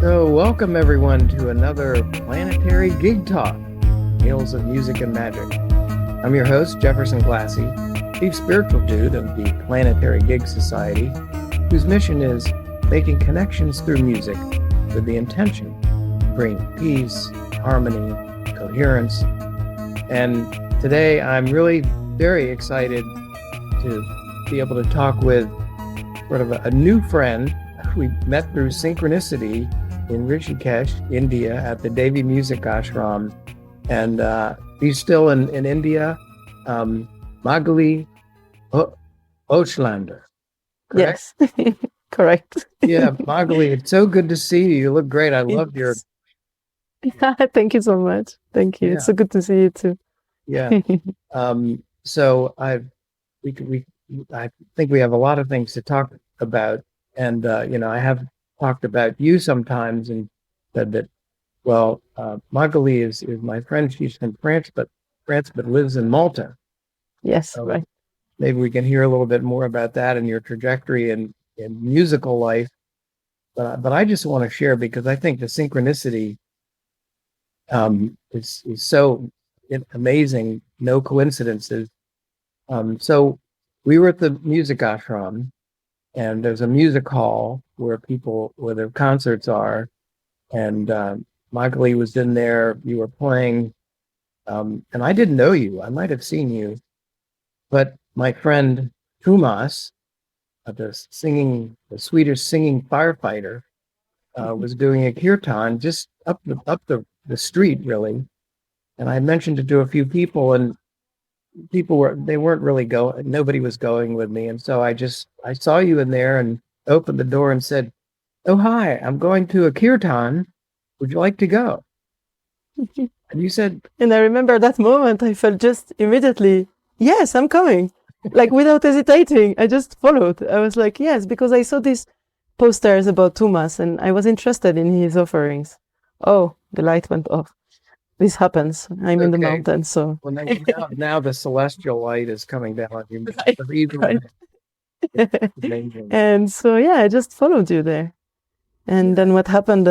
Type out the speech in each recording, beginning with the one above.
So, welcome everyone to another Planetary Gig Talk, Tales of Music and Magic. I'm your host, Jefferson Glassie, Chief Spiritual Dude of the Planetary Gig Society, whose mission is making connections through music with the intention to bring peace, harmony, coherence. And today I'm really very excited to be able to talk with sort of a new friend we met through Synchronicity in Rishikesh, India, at the Devi Music Ashram. And he's still in India. Magali Hochlander. Yes, correct. Yeah, Magali, it's so good to see you. You look great. I love your... Thank you so much. Thank you. Yeah. It's so good to see you too. Yeah. So I think we have a lot of things to talk about. And, I have talked about you sometimes and said that, Magali is my friend. She's from France, but lives in Malta. Yes, So right. maybe we can hear a little bit more about that and your trajectory in musical life. But I just want to share, because I think the synchronicity is so amazing. No coincidences. So we were at the music ashram, and there's a music hall where their concerts are. And Magali was in there, you were playing, and I didn't know you. I might have seen you. But my friend Tumas, the Swedish singing firefighter, was doing a kirtan just up the street, really. And I mentioned it to a few people, and they weren't really going, nobody was going with me. And so I saw you in there and opened the door and said, "Oh, hi, I'm going to a kirtan. Would you like to go?" And you said... And I remember that moment, I felt just immediately, yes, I'm coming. Like without hesitating, I just followed. I was like, yes, because I saw these posters about Tumas and I was interested in his offerings. Oh, the light went off. This happens. I'm in the mountains, so... Well, now the celestial light is coming down on you. Right. And so, yeah, I just followed you there. And then what happened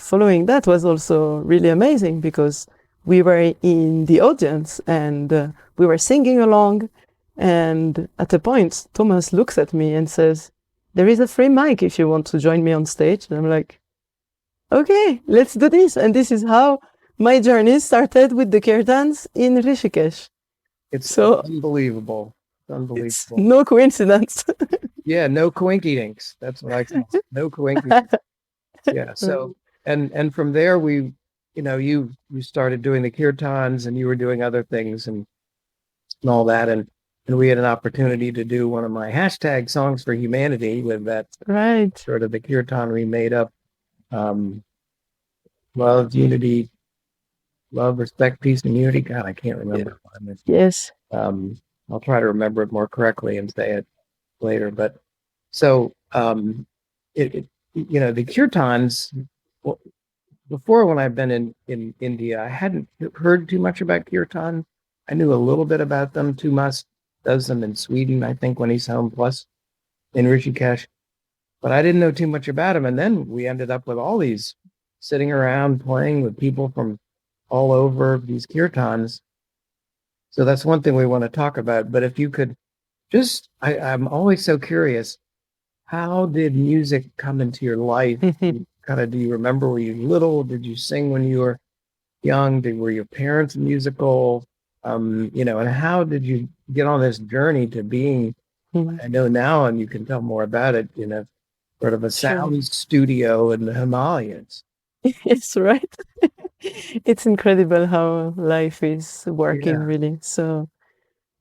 following that was also really amazing, because we were in the audience and we were singing along. And at a point, Thomas looks at me and says, "There is a free mic if you want to join me on stage." And I'm like, okay, let's do this. And this is how my journey started with the kirtans in Rishikesh. It's so unbelievable. It's no coincidence. Yeah, no coinkydinks. That's what I call it. No coinkydinks. Yeah. So and from there you started doing the kirtans, and you were doing other things and all that, and we had an opportunity to do one of my hashtag songs for humanity with that, right, sort of the kirtan we made up. Love, unity, love, respect, peace, and unity. God, I can't remember. Yes. I'll try to remember it more correctly and say it later. But so, the kirtans, before, when I've been in India, I hadn't heard too much about kirtan. I knew a little bit about them. Tumas does them in Sweden, I think, when he's home, plus in Rishikesh. But I didn't know too much about them. And then we ended up with all these sitting around playing with people from all over, these kirtans. So that's one thing we want to talk about. But if you could just, I'm always so curious, how did music come into your life? Do you remember, were you little? Did you sing when you were young? Were your parents musical? And how did you get on this journey to being, I know now, and you can tell more about it, sort of a sound studio in the Himalayas. Yes, right. It's incredible how life is working, really. So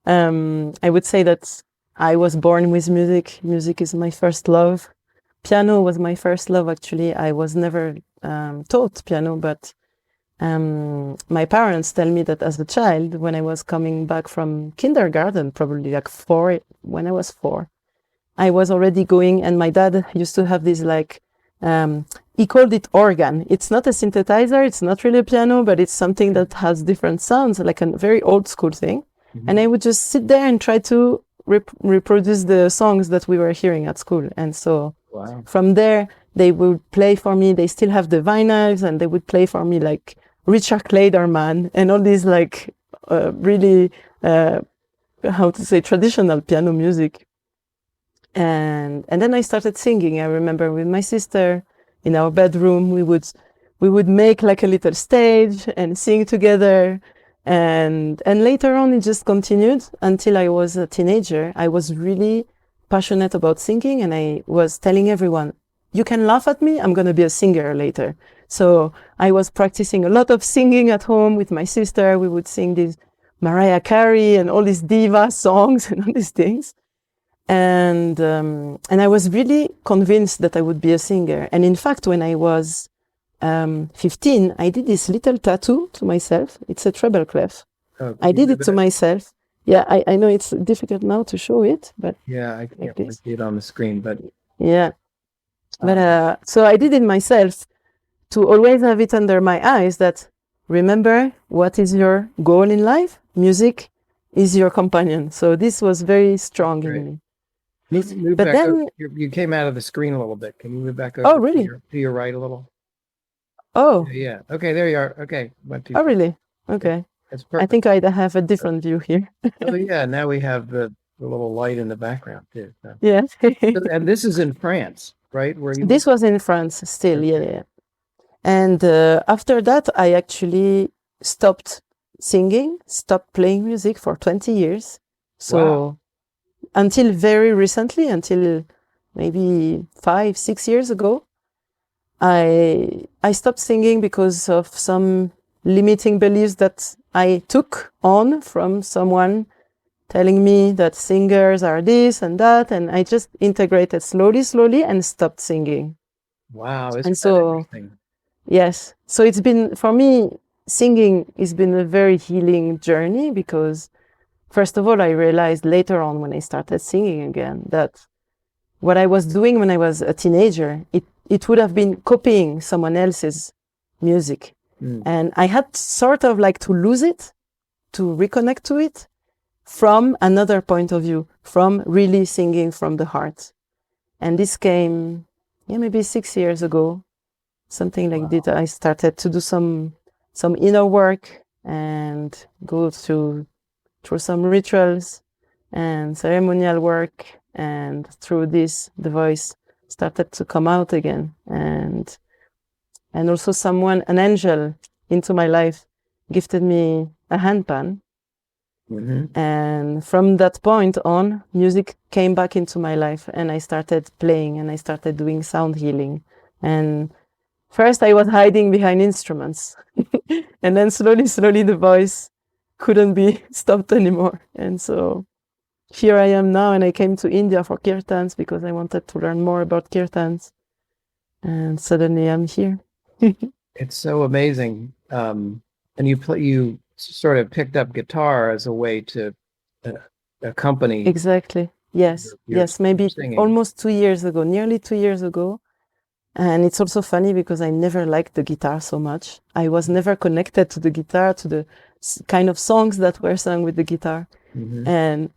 I would say that I was born with music. Music is my first love. Piano was my first love, actually. I was never taught piano, but my parents tell me that as a child, when I was coming back from kindergarten, probably like when I was 4, I was already going, and my dad used to have this he called it organ. It's not a synthesizer, it's not really a piano, but it's something that has different sounds, like a very old school thing. Mm-hmm. And I would just sit there and try to reproduce the songs that we were hearing at school. And so from there, they would play for me. They still have the vinyls, and they would play for me like Richard Clayderman and all these like really how to say traditional piano music. And then I started singing. I remember with my sister in our bedroom, we would make like a little stage and sing together. And later on, it just continued until I was a teenager. I was really passionate about singing, and I was telling everyone, you can laugh at me, I'm going to be a singer later. So I was practicing a lot of singing at home with my sister. We would sing these Mariah Carey and all these diva songs and all these things. And I was really convinced that I would be a singer. And in fact, when I was 15, I did this little tattoo to myself. It's a treble clef. Oh, I did it to myself. Yeah, I know it's difficult now to show it, but yeah, I can't really see it on the screen, but yeah. But so I did it myself to always have it under my eyes that remember what is your goal in life? Music is your companion. So this was very strong in me. Move But back then- over. You came out of the screen a little bit. Can you move back over? Oh, really? To your right a little. Oh, Yeah. Okay, there you are. Okay, went too oh, far. really? Okay. That's I perfect. think I have a different view here. Oh, yeah, now we have the little light in the background too. So. Yeah. And this is in France, right? Where you This was in France still, Okay. yeah. And after that, I actually stopped singing, stopped playing music for 20 years. So Wow. until very recently, until maybe 5-6 years ago, I stopped singing because of some limiting beliefs that I took on from someone telling me that singers are this and that, and I just integrated slowly and stopped singing. Wow. Isn't And that so, interesting? yes, so it's been, for me, singing has been a very healing journey because, first of all, I realized later on when I started singing again that what I was doing when I was a teenager, it would have been copying someone else's music. Mm. And I had sort of like to lose it, to reconnect to it from another point of view, from really singing from the heart. And this came, maybe 6 years ago, something like that. I started to do some inner work and go through some rituals and ceremonial work. And through this, the voice started to come out again. And also an angel into my life, gifted me a handpan. Mm-hmm. And from that point on, music came back into my life, and I started playing and I started doing sound healing. And first I was hiding behind instruments. And then slowly the voice couldn't be stopped anymore. And so here I am now, and I came to India for kirtans because I wanted to learn more about kirtans. And suddenly I'm here. It's so amazing. And you sort of picked up guitar as a way to accompany. Exactly. Yes. Yes. Maybe singing. almost 2 years ago, nearly 2 years ago. And it's also funny because I never liked the guitar so much. I was never connected to the guitar, to the kind of songs that were sung with the guitar. Mm-hmm.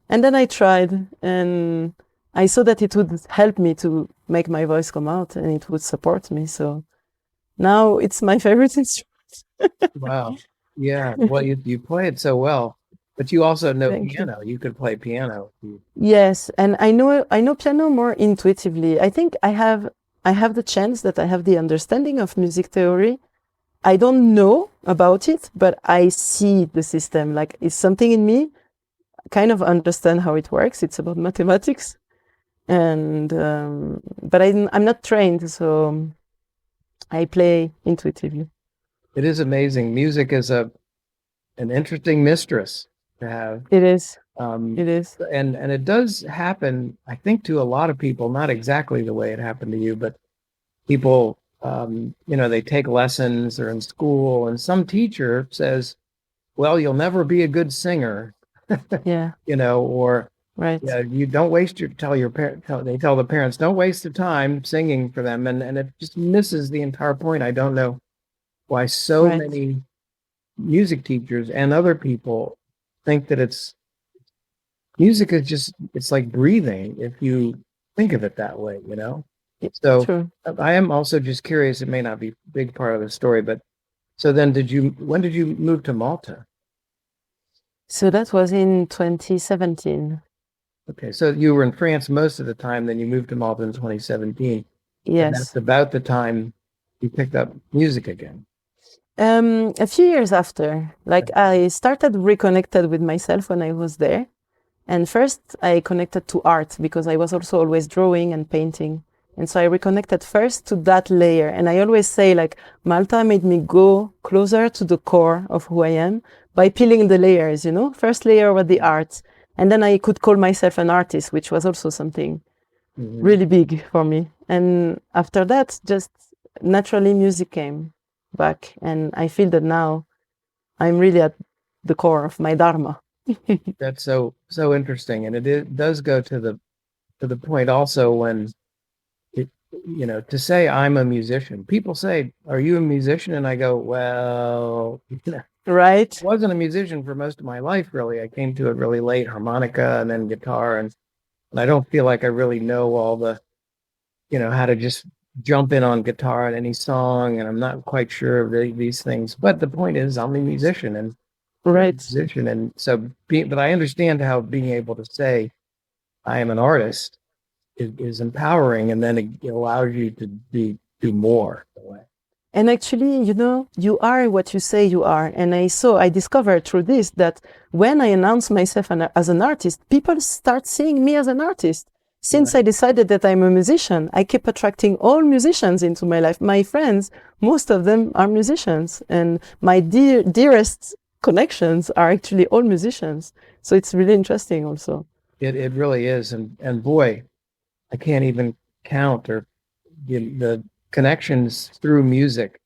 And then I tried, and I saw that it would help me to make my voice come out, and it would support me. So now it's my favorite instrument. Wow. Yeah. Well, you play it so well, but you also know Thank you. piano. You could play piano. Yes, and I know piano more intuitively. I think I have the chance that I have the understanding of music theory. I don't know about it, but I see the system. Like, it's something in me, kind of understand how it works. It's about mathematics, and but I'm not trained, so I play intuitively. It is amazing. Music is an interesting mistress to have. It is. It It is. And it does happen, I think, to a lot of people, not exactly the way it happened to you, but people, they take lessons, they're in school, and some teacher says, well, you'll never be a good singer, Yeah. Or Right. you don't waste they tell the parents, don't waste the time singing for them. And it just misses the entire point. I don't know why so Right. many music teachers and other people think that music is just, it's like breathing if you think of it that way, So True. I am also just curious, it may not be a big part of the story, but so then when did you move to Malta? So that was in 2017. Okay, so you were in France most of the time, then you moved to Malta in 2017. And that's Yes. about the time you picked up music again. A few years after, like I started reconnected with myself when I was there. And first I connected to art because I was also always drawing and painting. And so I reconnected first to that layer. And I always say like Malta made me go closer to the core of who I am by peeling the layers, you know, first layer was the art. And then I could call myself an artist, which was also something really big for me. And after that, just naturally music came back. And I feel that now I'm really at the core of my dharma. That's so interesting, and does go to the point also when it, to say I'm a musician. People say, "Are you a musician?" And I go, "Well, Right? I wasn't a musician for most of my life, really. I came to it really late, harmonica and then guitar, and I don't feel like I really know all the, how to just jump in on guitar at any song, and I'm not quite sure of these things. But the point is, I'm a musician, and Right. musician, and so but I understand how being able to say I am an artist is empowering, and then it allows you to do more. And actually, you know, you are what you say you are. And I discovered through this that when I announce myself as an artist, people start seeing me as an artist. Since I decided that I'm a musician, I keep attracting all musicians into my life. My friends, most of them are musicians, and my dearest connections are actually all musicians. So it's really interesting also. It really is. And boy, I can't even count or the connections through music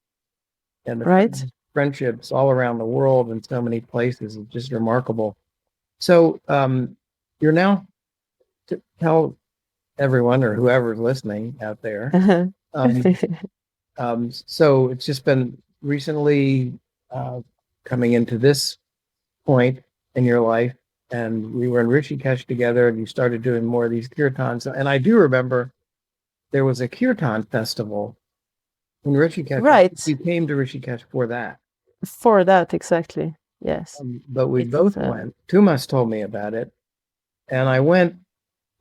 and the Right? friendships all around the world in so many places. It's just remarkable. So you're now to tell everyone or whoever's listening out there. So it's just been recently coming into this point in your life, and we were in Rishikesh together, and you started doing more of these kirtans. And I do remember there was a kirtan festival in Rishikesh. Right. You came to Rishikesh for that. For that, exactly. Yes. But we both went. Tumas told me about it, and I went,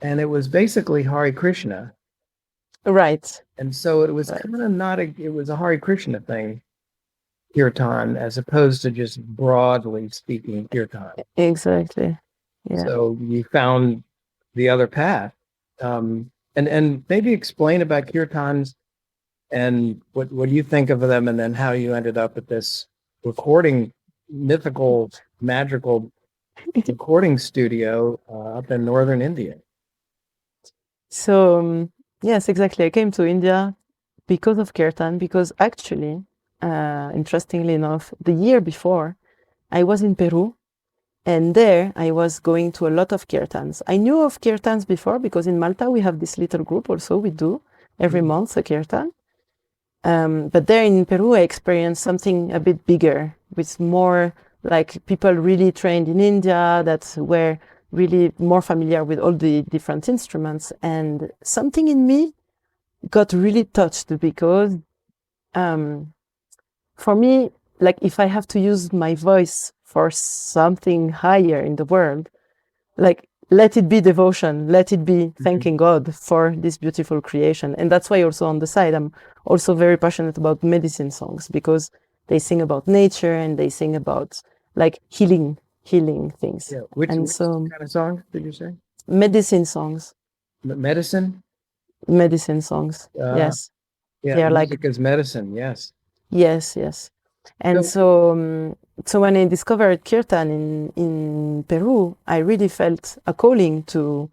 and it was basically Hare Krishna. Right. And so it was kind of not it was a Hare Krishna thing, kirtan, as opposed to just broadly speaking kirtan. Exactly. Yeah. So you found the other path. And maybe explain about kirtans and what do you think of them, and then how you ended up at this mythical, magical recording studio up in northern India. So yes, exactly. I came to India because of kirtan, because actually, interestingly enough, the year before, I was in Peru, and there I was going to a lot of kirtans. I knew of kirtans before because in Malta we have this little group also, we do every month a kirtan. But there in Peru, I experienced something a bit bigger, with more like people really trained in India that were really more familiar with all the different instruments. And something in me got really touched because for me, like if I have to use my voice for something higher in the world, like let it be devotion, let it be thanking God for this beautiful creation. And that's why also on the side, I'm also very passionate about medicine songs, because they sing about nature and they sing about like healing things. Yeah. Which kind of song did you say? Medicine songs. Medicine? Medicine songs. Yes. Yeah, they're music is medicine. Yes. Yes. And so when I discovered kirtan in Peru, I really felt a calling to,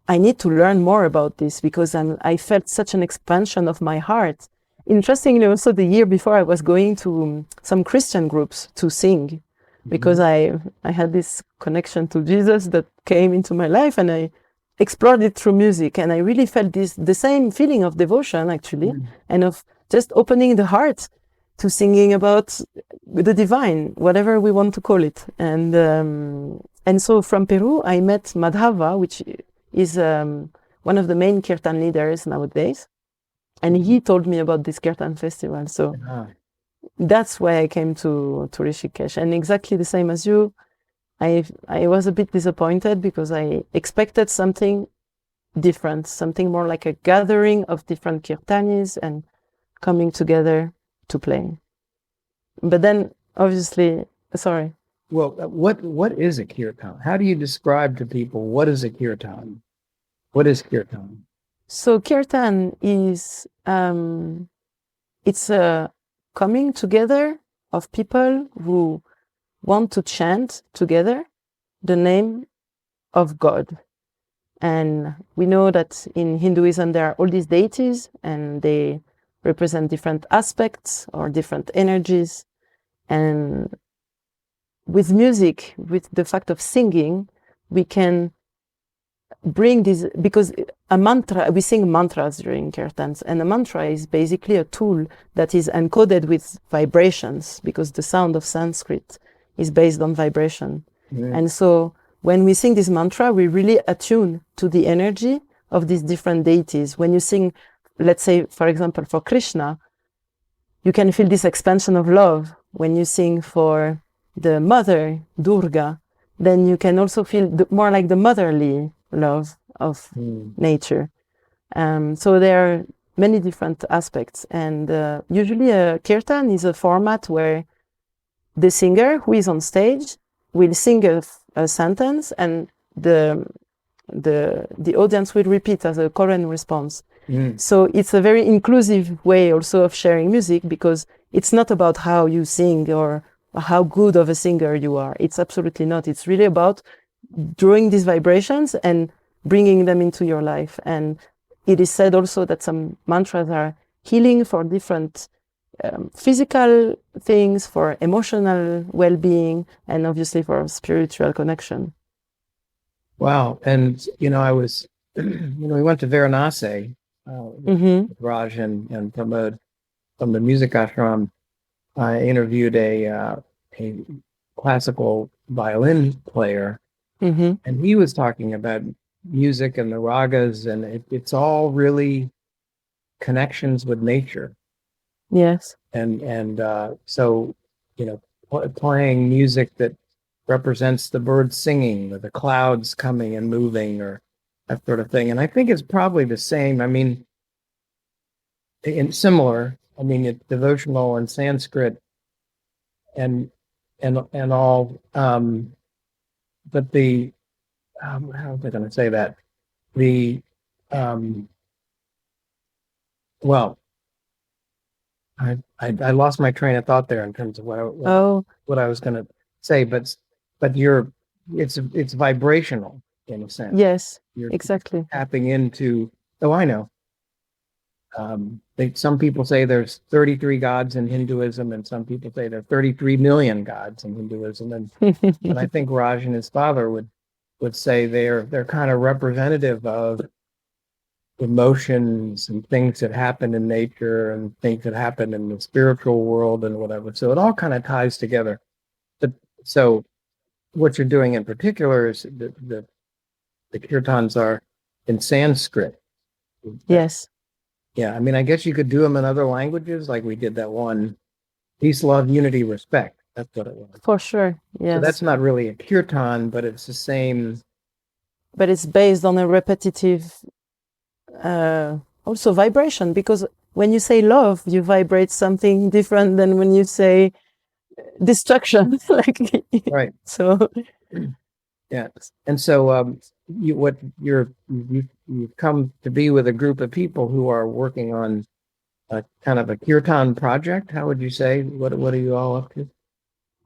I need to learn more about this, because I felt such an expansion of my heart. Interestingly, also the year before, I was going to some Christian groups to sing, because I had this connection to Jesus that came into my life, and I explored it through music, and I really felt the same feeling of devotion actually, and of just opening the heart to singing about the divine, whatever we want to call it. And so from Peru, I met Madhava, which is one of the main kirtan leaders nowadays. And he told me about this Kirtan festival. So that's why I came to Rishikesh. And exactly the same as you, I was a bit disappointed because I expected something different, something more like a gathering of different kirtanis and coming together to play. But then, obviously, sorry. Well, what is a kirtan? How do you describe to people what is a kirtan? What is kirtan? So kirtan is it's a coming together of people who want to chant together the name of God. And we know that in Hinduism there are all these deities and they represent different aspects or different energies. And with music, with the fact of singing, we can bring this, because a mantra, we sing mantras during kirtans, and a mantra is basically a tool that is encoded with vibrations, because the sound of Sanskrit is based on vibration. And so when we sing this mantra, we really attune to the energy of these different deities. When you sing, let's say, for example, for Krishna, you can feel this expansion of love. When you sing for the mother, Durga, then you can also feel more like the motherly love of nature. So there are many different aspects. And usually a kirtan is a format where the singer who is on stage will sing a sentence and the audience will repeat as a call and response. So it's a very inclusive way also of sharing music, because it's not about how you sing or how good of a singer you are. It's absolutely not. It's really about drawing these vibrations and bringing them into your life. And it is said also that some mantras are healing for different physical things, for emotional well-being, and obviously for spiritual connection. Wow. And, I was, we went to Varanasi with Raj and Pramod from the Music Ashram. I interviewed a classical violin player, and he was talking about music and the ragas, and it's all really connections with nature. Yes. And so, playing music that represents the birds singing or the clouds coming and moving or that sort of thing. And I think it's probably the same. I mean, similar. I mean, it's devotional in Sanskrit and all. But the how was I going to say that? Well, I lost my train of thought there in terms of what I was going to say. But it's vibrational in a sense. Yes, exactly. Tapping into. Oh, I know. Some people say there's 33 gods in Hinduism, and some people say there are 33 million gods in Hinduism. And I think Raj and his father would say they're kind of representative of emotions and things that happen in nature and things that happen in the spiritual world and whatever. So it all kind of ties together. So what you're doing in particular is the kirtans are in Sanskrit. Yes. Yeah, I mean, I guess you could do them in other languages, like we did that one, peace, love, unity, respect. That's what it was. For sure, yes. So that's not really a kirtan, but it's the same. But it's based on a repetitive, also vibration, because when you say love, you vibrate something different than when you say destruction. Right. So. Yeah, and so you've come to be with a group of people who are working on a kind of a kirtan project. How would you say? What are you all up to?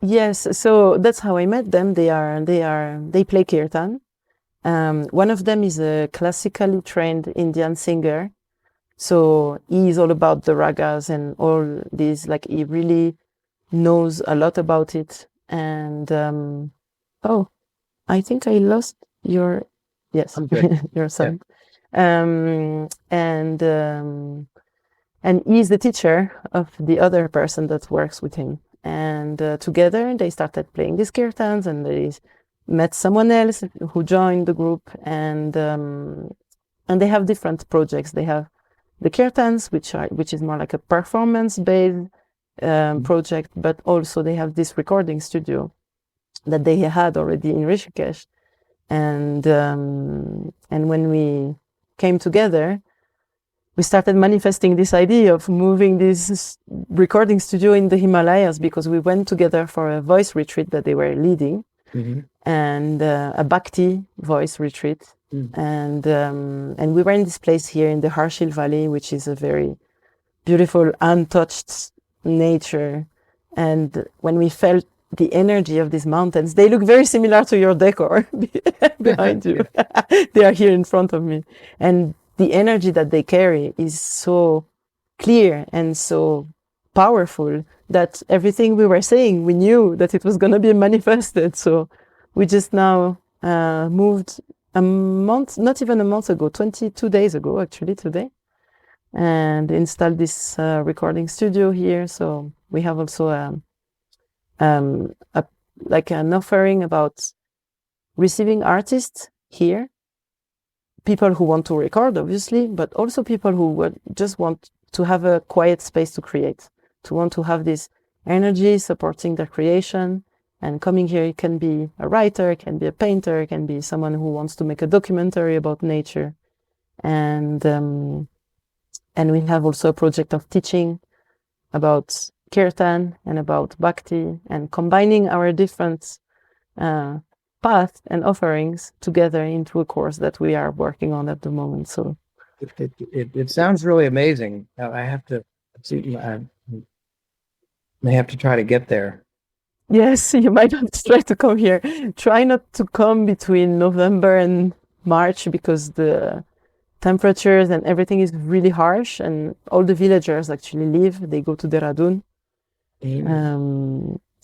Yes, so that's how I met them. They play kirtan. One of them is a classically trained Indian singer, so he is all about the ragas and all these. Like, he really knows a lot about it. And I think I lost your, yes, your son. Yeah. And he's the teacher of the other person that works with him. And together they started playing these kirtans, and they met someone else who joined the group, and they have different projects. They have the Kirtans, which is more like a performance-based project, but also they have this recording studio that they had already in Rishikesh. And when we came together, we started manifesting this idea of moving this recording studio in the Himalayas, because we went together for a voice retreat that they were leading, and a Bhakti voice retreat. And we were in this place here in the Harshil Valley, which is a very beautiful, untouched nature. And when we felt the energy of these mountains, they look very similar to your decor behind you. They are here in front of me. And the energy that they carry is so clear and so powerful that everything we were saying, we knew that it was going to be manifested. So we just now moved a month, not even a month ago, 22 days ago, actually, today, and installed this recording studio here. So we have also like an offering about receiving artists here, people who want to record, obviously, but also people who would just want to have a quiet space to create, to want to have this energy supporting their creation. And coming here, it can be a writer, it can be a painter, it can be someone who wants to make a documentary about nature. And we have also a project of teaching about Kirtan and about Bhakti, and combining our different paths and offerings together into a course that we are working on at the moment. So it sounds really amazing. I have to see. I may have to try to get there. Yes, you might want to try to come here. Try not to come between November and March, because the temperatures and everything is really harsh, and all the villagers actually leave. They go to Dehradun.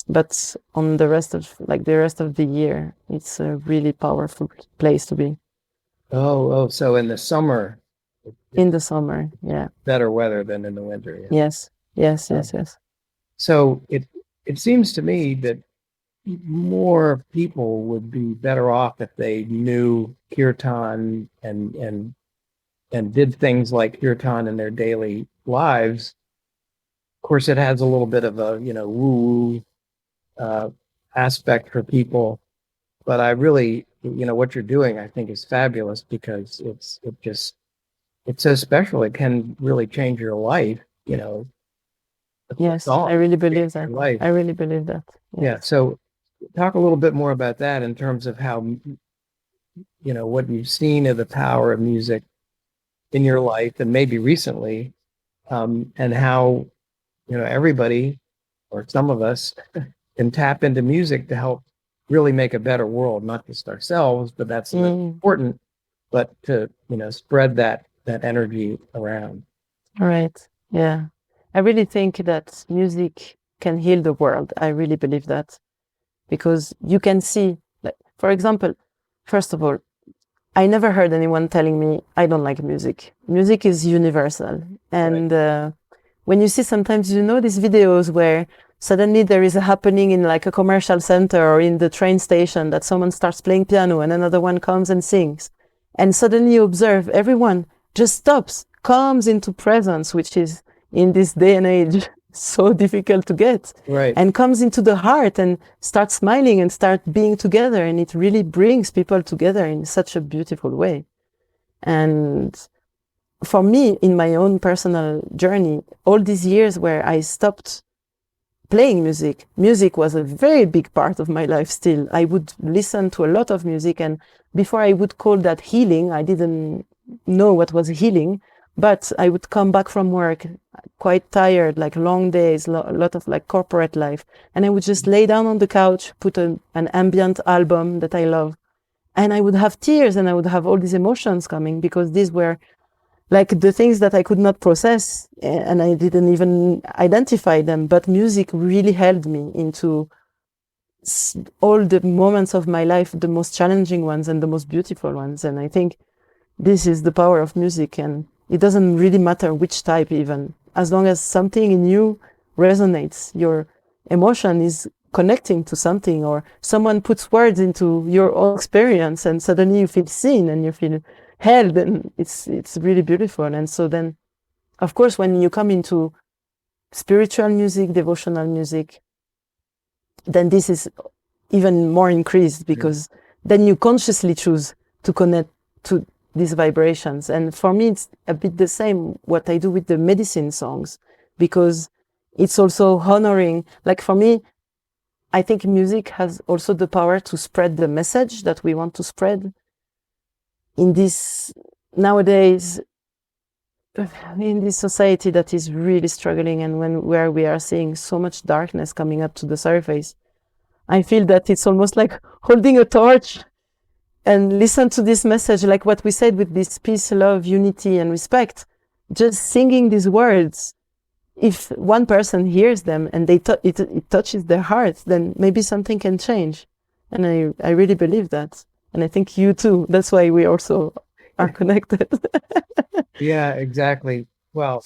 But on the rest of the year, it's a really powerful place to be. Oh, so in the summer. In the summer, yeah. Better weather than in the winter. Yeah. Yes. So it seems to me that more people would be better off if they knew Kirtan and did things like Kirtan in their daily lives. Of course, it has a little bit of a woo-woo aspect for people, but I really, what you're doing, I think, is fabulous, because it's so special. It can really change your life. Yes, I really believe that. I really believe that. Yes. Yeah. So talk a little bit more about that in terms of how, what you've seen of the power of music in your life, and maybe recently, and how, everybody, or some of us, can tap into music to help really make a better world, not just ourselves, but that's important, but to, spread that energy around. All right. Yeah. I really think that music can heal the world. I really believe that, because you can see, like, for example, first of all, I never heard anyone telling me I don't like music. Music is universal. And when you see sometimes, these videos where suddenly there is a happening in like a commercial center or in the train station, that someone starts playing piano and another one comes and sings. And suddenly you observe everyone just stops, comes into presence, which is, in this day and age, so difficult to get, and comes into the heart and starts smiling and start being together. And it really brings people together in such a beautiful way. And for me, in my own personal journey, all these years where I stopped playing music was a very big part of my life still. I would listen to a lot of music, and before I would call that healing, I didn't know what was healing. But I would come back from work quite tired, like long days, a lot of like corporate life. And I would just lay down on the couch, put an ambient album that I love. And I would have tears, and I would have all these emotions coming, because these were like the things that I could not process, and I didn't even identify them. But music really held me into all the moments of my life, the most challenging ones and the most beautiful ones. And I think this is the power of music. And it doesn't really matter which type, even, as long as something in you resonates, your emotion is connecting to something, or someone puts words into your own experience, and suddenly you feel seen and you feel held, and it's really beautiful. And so then Of course, when you come into spiritual music, devotional music, then this is even more increased, because then you consciously choose to connect to these vibrations. And for me, it's a bit the same what I do with the medicine songs, because it's also honoring, like for me, I think music has also the power to spread the message that we want to spread in this nowadays, in this society that is really struggling, and where we are seeing so much darkness coming up to the surface. I feel that it's almost like holding a torch and listen to this message, like what we said with this peace, love, unity, and respect. Just singing these words, if one person hears them and it touches their heart, then maybe something can change. And I really believe that. And I think you too. That's why we also are connected. Yeah, exactly. Well,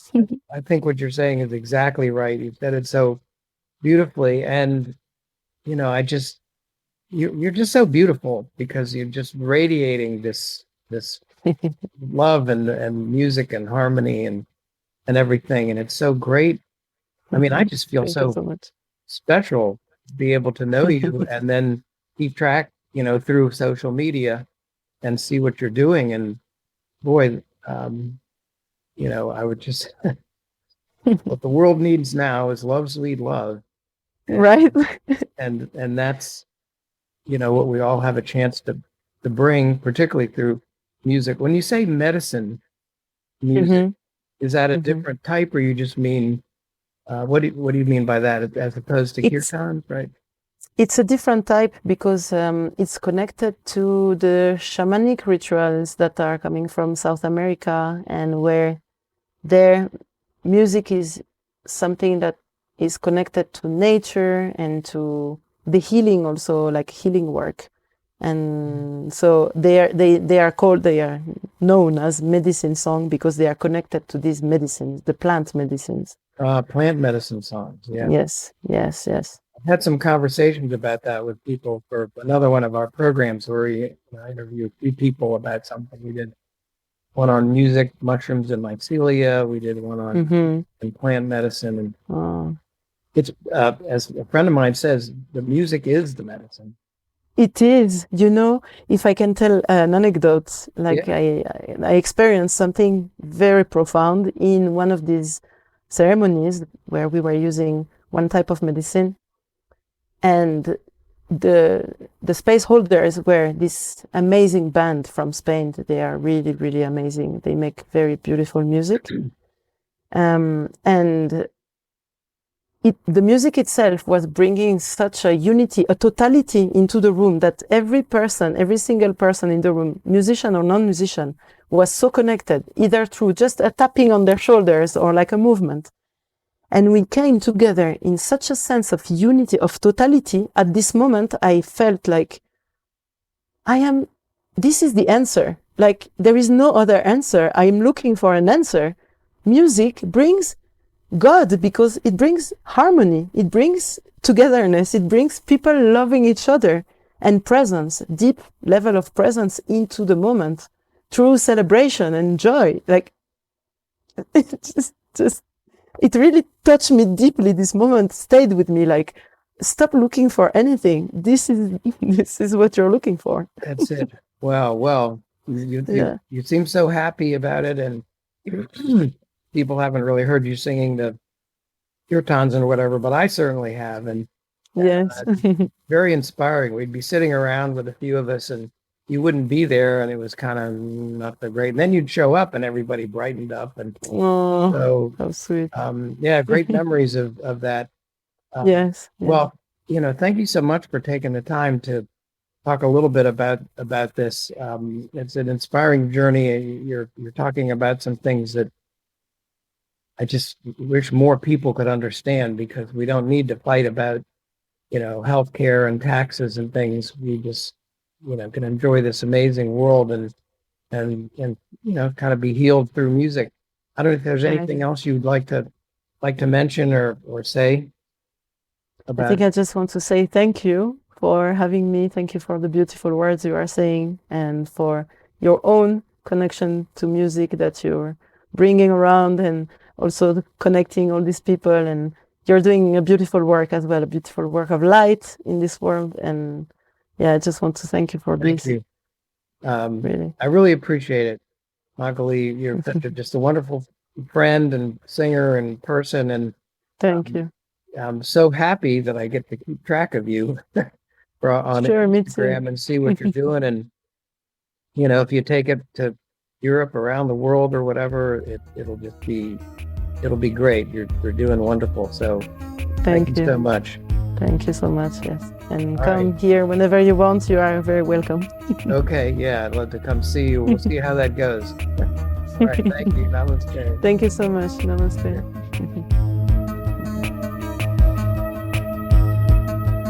I think what you're saying is exactly right. You said it so beautifully. And, you're just so beautiful, because you're just radiating this love and music and harmony and everything. And it's so great. I mean, I just feel Thank you so much. special to be able to know you and then keep track, through social media and see what you're doing. And boy, I would just, what the world needs now is love, sweet love. Right. And that's, what we all have a chance to bring, particularly through music. When you say medicine music, is that a different type, or you just mean, what do you mean by that, as opposed to kirtan, right? It's a different type, because it's connected to the shamanic rituals that are coming from South America, and where their music is something that is connected to nature and to the healing, also like healing work. And so they are known as medicine song, because they are connected to these medicines, the plant medicines. Plant medicine songs. Yeah. Yes. I've had some conversations about that with people for another one of our programs, where I interviewed a few people about something. We did one on music, mushrooms, and mycelia. We did one on plant medicine. And it's, as a friend of mine says, the music is the medicine. It is. If I can tell an anecdote, like I experienced something very profound in one of these ceremonies where we were using one type of medicine, and the space holders were this amazing band from Spain. They are really, really amazing. They make very beautiful music. And the music itself was bringing such a unity, a totality into the room, that every single person in the room, musician or non-musician, was so connected, either through just a tapping on their shoulders or like a movement. And we came together in such a sense of unity, of totality. At this moment, I felt like this is the answer. Like, there is no other answer. I am looking for an answer. Music brings God, because it brings harmony, it brings togetherness, it brings people loving each other, and presence, deep level of presence into the moment through celebration and joy. Like, it really touched me deeply. This moment stayed with me. Like, stop looking for anything. This is what you're looking for. That's it. Wow. Well, you seem so happy about it, and people haven't really heard you singing the kirtans or whatever, but I certainly have. And yes, very inspiring. We'd be sitting around with a few of us, and you wouldn't be there, and it was kind of not that great. And then you'd show up, and everybody brightened up, and so how sweet. Great memories of that. Yes. Well, thank you so much for taking the time to talk a little bit about this. It's an inspiring journey. You're talking about some things that I just wish more people could understand, because we don't need to fight about, healthcare and taxes and things. We just, can enjoy this amazing world and kind of be healed through music. I don't know if there's anything else you'd like to mention or say about. I think I just want to say thank you for having me. Thank you for the beautiful words you are saying, and for your own connection to music that you're bringing around and also connecting all these people. And you're doing a beautiful work as well, a beautiful work of light in this world. And yeah, I just want to thank you for Thank this. you. Really, I really appreciate it, Magali. You're just a wonderful friend and singer and person, and thank you. I'm so happy that I get to keep track of you on Sure, me too. Instagram and see what you're doing. And you know, if you take it to Europe, around the world, or whatever, it'll be great. You're doing wonderful. So thank you so much. Thank you so much. Yes, and come here whenever you want. You are very welcome. Okay, yeah, I'd love to come see you. We'll see how that goes. All right, thank you. Namaste. Thank you so much. Namaste.